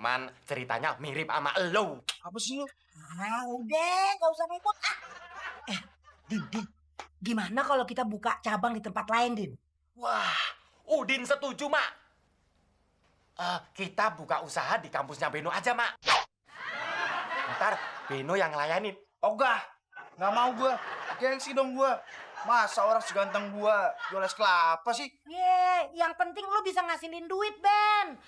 cuman ceritanya mirip sama elo. Apa sih lu? Udah, gak usah ribut. Din, gimana kalau kita buka cabang di tempat lain, Din? Wah, Udin setuju, Mak. Kita buka usaha di kampusnya Beno aja, Mak. Ntar Beno yang ngelayanin. Ogah, nggak mau gua. Gengsi dong gua. Masa orang seganteng gua jual es kelapa sih? Yang penting lu bisa ngasihin duit, Ben.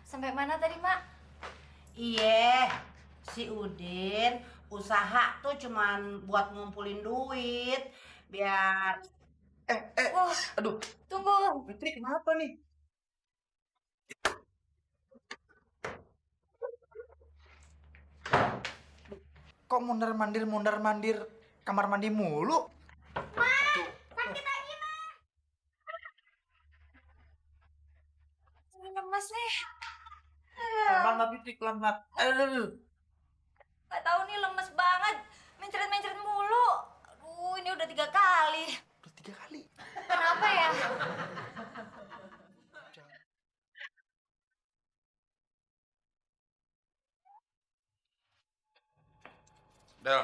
Sampai mana tadi, Mak? Si Udin usaha tuh cuman buat ngumpulin duit biar Wah, Aduh, tunggu. Fitri kenapa nih? Kok mondar-mandir kamar mandi mulu? Ini lemas nih. Pelan Fitri, pelan. Aduh. Gak tahu nih, lemes banget. Mencret-mencret mulu. Aduh, ini udah 3 kali. Udah 3 kali. Kenapa ya? Del,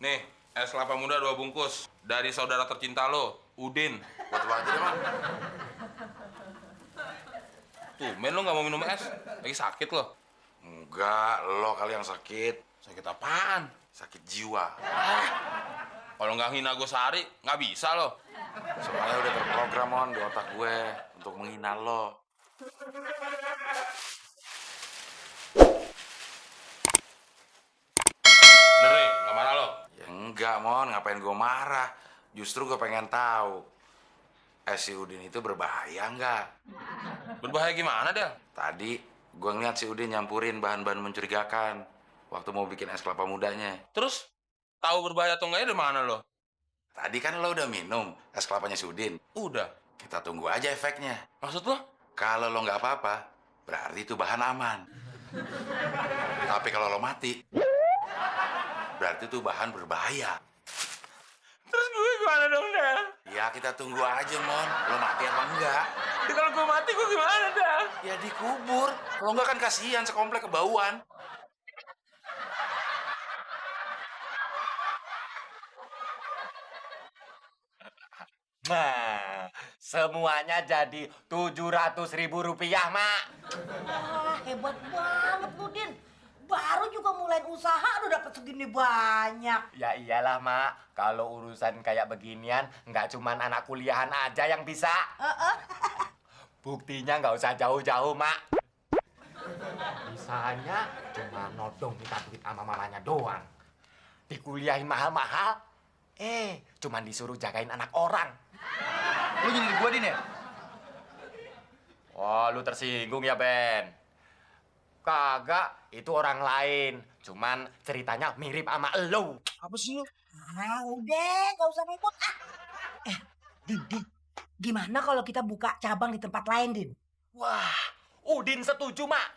nih es kelapa muda 2 bungkus dari saudara tercinta lo, Udin. Buat lo aja deh, Mak. Tumben lo nggak mau minum es? Lagi sakit lo? Enggak, lo kali yang sakit. Sakit apaan? Sakit jiwa. Kalau nggak hina gue sehari, nggak bisa lo. Soalnya udah terprogram on di otak gue untuk menghina lo. Bener nih, nggak marah lo? Ya enggak, Mon. Ngapain gue marah? Justru gue pengen tahu. Si Udin itu berbahaya enggak? Berbahaya gimana, Del? Tadi gue ngeliat si Udin nyampurin bahan-bahan mencurigakan waktu mau bikin es kelapa mudanya. Terus, tahu berbahaya atau enggaknya dari mana lo? Tadi kan lo udah minum es kelapanya si Udin. Udah. Kita tunggu aja efeknya. Maksud lo? Kalau lo nggak apa-apa, berarti itu bahan aman. Tapi kalau lo mati, berarti itu bahan berbahaya. Terus gue gimana dong, Del? Ya kita tunggu aja, Mon. Lo mati apa enggak? Kalau gue mati, gue gimana, Del? Ya dikubur. Kalau enggak kan kasihan sekomplek kebauan. Nah, semuanya jadi 700.000 rupiah, Mak. Hebat banget lu, Din. Baru juga mulai usaha udah dapet segini banyak. Ya iyalah, Mak. Kalau urusan kayak beginian, nggak cuman anak kuliahan aja yang bisa. Buktinya nggak usah jauh-jauh, Mak. Misalnya cuma nodong minta duit sama mamanya doang. Dikuliahin mahal-mahal, cuman disuruh jagain anak orang. Lu nyindir gua, Din ya? Wah, lu tersinggung ya, Ben? Kagak, itu orang lain. Cuman ceritanya mirip sama elo. Apa sih lu? Udah, gak usah ribut. Din, gimana kalau kita buka cabang di tempat lain, Din? Wah, Udin setuju, Mak.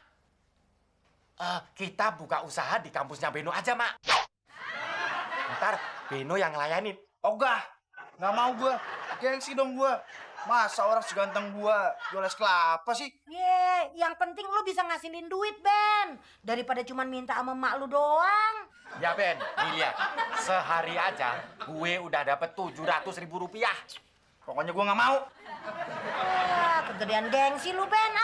Kita buka usaha di kampusnya Beno aja, Mak. Ntar Beno yang ngelayanin. Ogah, nggak mau gua. Gengsi dong gua. Masa orang seganteng gua jual es kelapa sih? Yang penting lu bisa ngasihin duit, Ben. Daripada cuman minta sama mak lu doang. Ya, Ben, nih lihat. Sehari aja gue udah dapet 700.000 rupiah. Pokoknya gua nggak mau. Kegedean gengsi lu, Ben,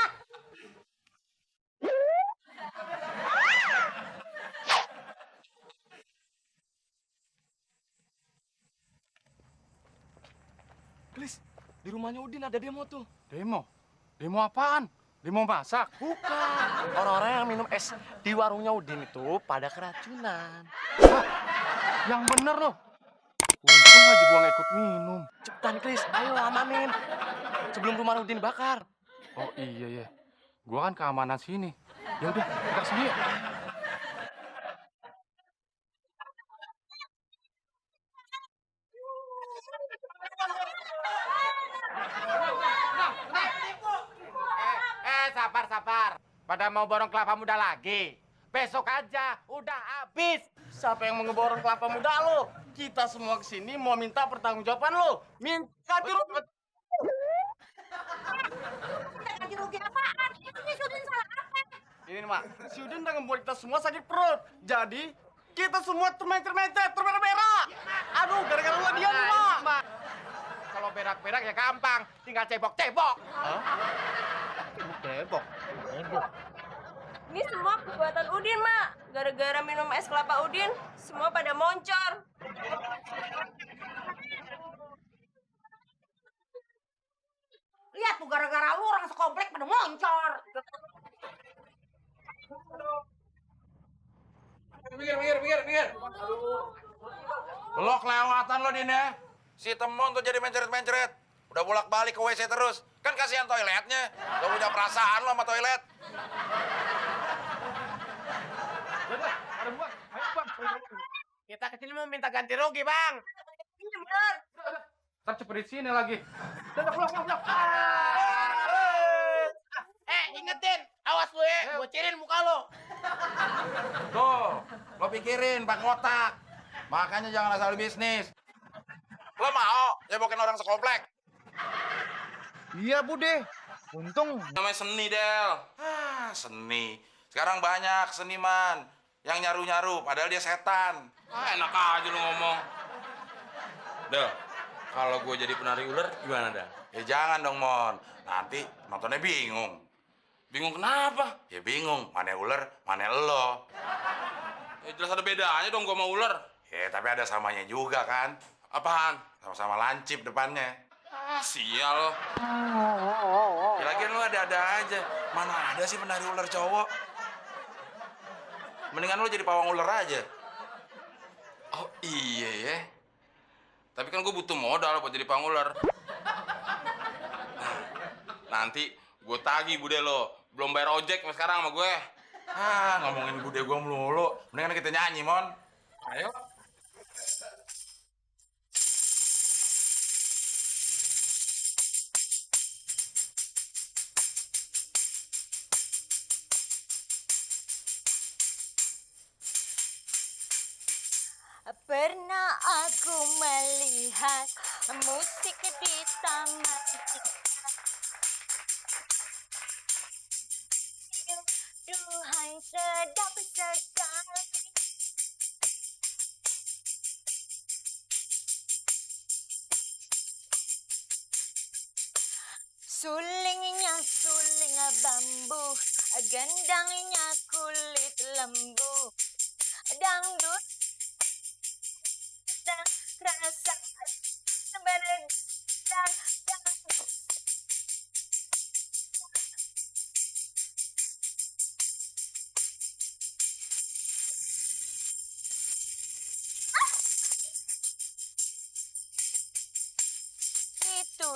Klis, di rumahnya Udin ada demo tuh. Demo? Demo apaan? Demo masak? Bukan. Orang-orang yang minum es di warungnya Udin itu pada keracunan. Hah? Yang bener loh. Untung aja gua nggak ikut minum. Cepetan, Klis. Ayo amanin. Sebelum rumah Udin bakar. Oh iya ya. Gua kan keamanan sini. Ya udah, kita sini ya. Sabar. Pada mau borong kelapa muda lagi. Besok aja, udah habis. Siapa yang mau ngeborong kelapa muda lo? Kita semua kesini mau minta pertanggungjawaban lo. Minta ganti rugi. Ganti rugi apaan? Ini Sudin salah apa? Ini nih, Mak. Si Udin udah ngebuat kita semua sakit perut. Jadi, kita semua termencet-mencet, terberak-berak. Aduh, gara-gara lo dia nih, Mak. Kalau berak-berak ya gampang, tinggal cebok-cebok. Cebok. Ini semua perbuatan Udin, Mak. Gara-gara minum es kelapa Udin, semua pada moncor. Lihat tuh gara-gara lu orang sekomplek pada moncor. Pikir. Lo kelewatan lo, Din, ya. Si Temon tuh jadi mencret-mencret. Udah bolak-balik ke WC terus. Kan kasihan toiletnya. Gak punya perasaan lo sama toilet. Kita kesini mau minta ganti rugi, Bang. Ini bener. Ntar cepet di sini lagi. Ingetin, awas lu ya, gue cirin muka lo. Tuh, lo pikirin pakai otak. Makanya jangan asal bisnis. Lo mau nyebokin orang sekomplek? Iya, Bude. Untung Namanya seni, Del. Seni. Sekarang banyak seniman yang nyaru-nyaru, padahal dia setan. Enak aja lu ngomong. Del, kalau gue jadi penari ular, gimana, Del? Ya jangan dong, Mon. Nanti nontonnya bingung. Bingung kenapa? Ya bingung, mana ular, mana lo. Ya jelas ada bedanya dong gue sama ular. Ya, tapi ada samanya juga kan. Apaan? Sama-sama lancip depannya. Sial lo. Ya lagian lo ada-ada aja. Mana ada sih penari ular cowok? Mendingan lo jadi pawang ular aja. Oh iya ya. Tapi kan gue butuh modal buat jadi pangular. Nanti gue tagih bude lo. Belum bayar ojek sampai sekarang sama gue. Ngomongin bude gua melulu. Mendingan kita nyanyi, Mon. Ayo. Pernah aku melihat musik di taman. Duhai sedap sekali. Sulingnya suling bambu, gendangnya kulit lembu, dangdut dan rasa beredar. Itu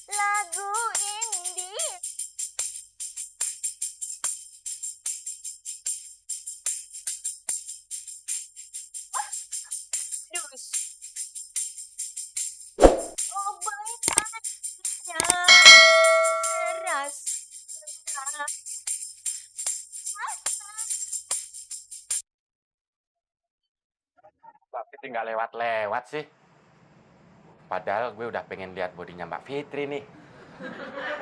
lagu indie. Dus. Oh baiknya keras. Tapi tinggal lewat-lewat sih. Padahal gue udah pengen lihat bodinya Mbak Fitri nih.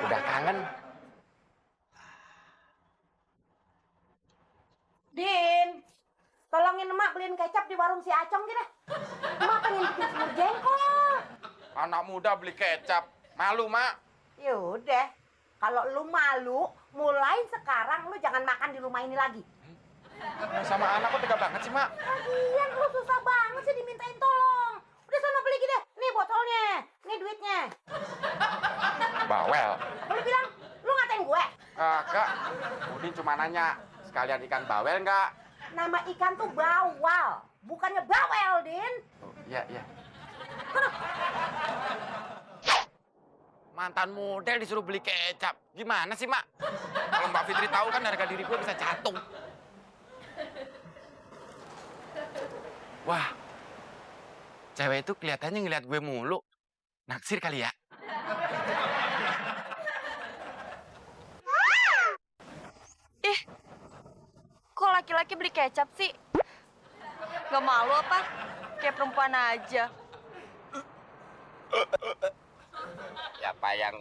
Udah kangen. Din, tolongin emak beliin kecap di warung si Acong kita. Emak pengen bikin semur jengkol. Anak muda beli kecap. Malu, Mak. Yaudah, kalau lu malu, mulai sekarang lu jangan makan di rumah ini lagi. Sama anak kok tega banget sih, Mak. Lagian lu susah banget sih dimintain tolong. Udah sana beli gitu deh. Nih botolnya, nih duitnya. Bawel. Lu bilang, lu ngatain gue. Kak, Udin cuma nanya, sekalian ikan bawel nggak? Nama ikan tuh bawal, bukannya bawel, Din. Oh, iya. Mantan model disuruh beli kecap. Gimana sih, Mak? Kalau Mbak Fitri tahu kan harga diri gue bisa jatuh. Wah, cewek itu kelihatannya ngeliat gue mulu. Naksir kali ya? Ih, Ki beli kecap sih? Gak malu apa? Kayak perempuan aja. Siapa yang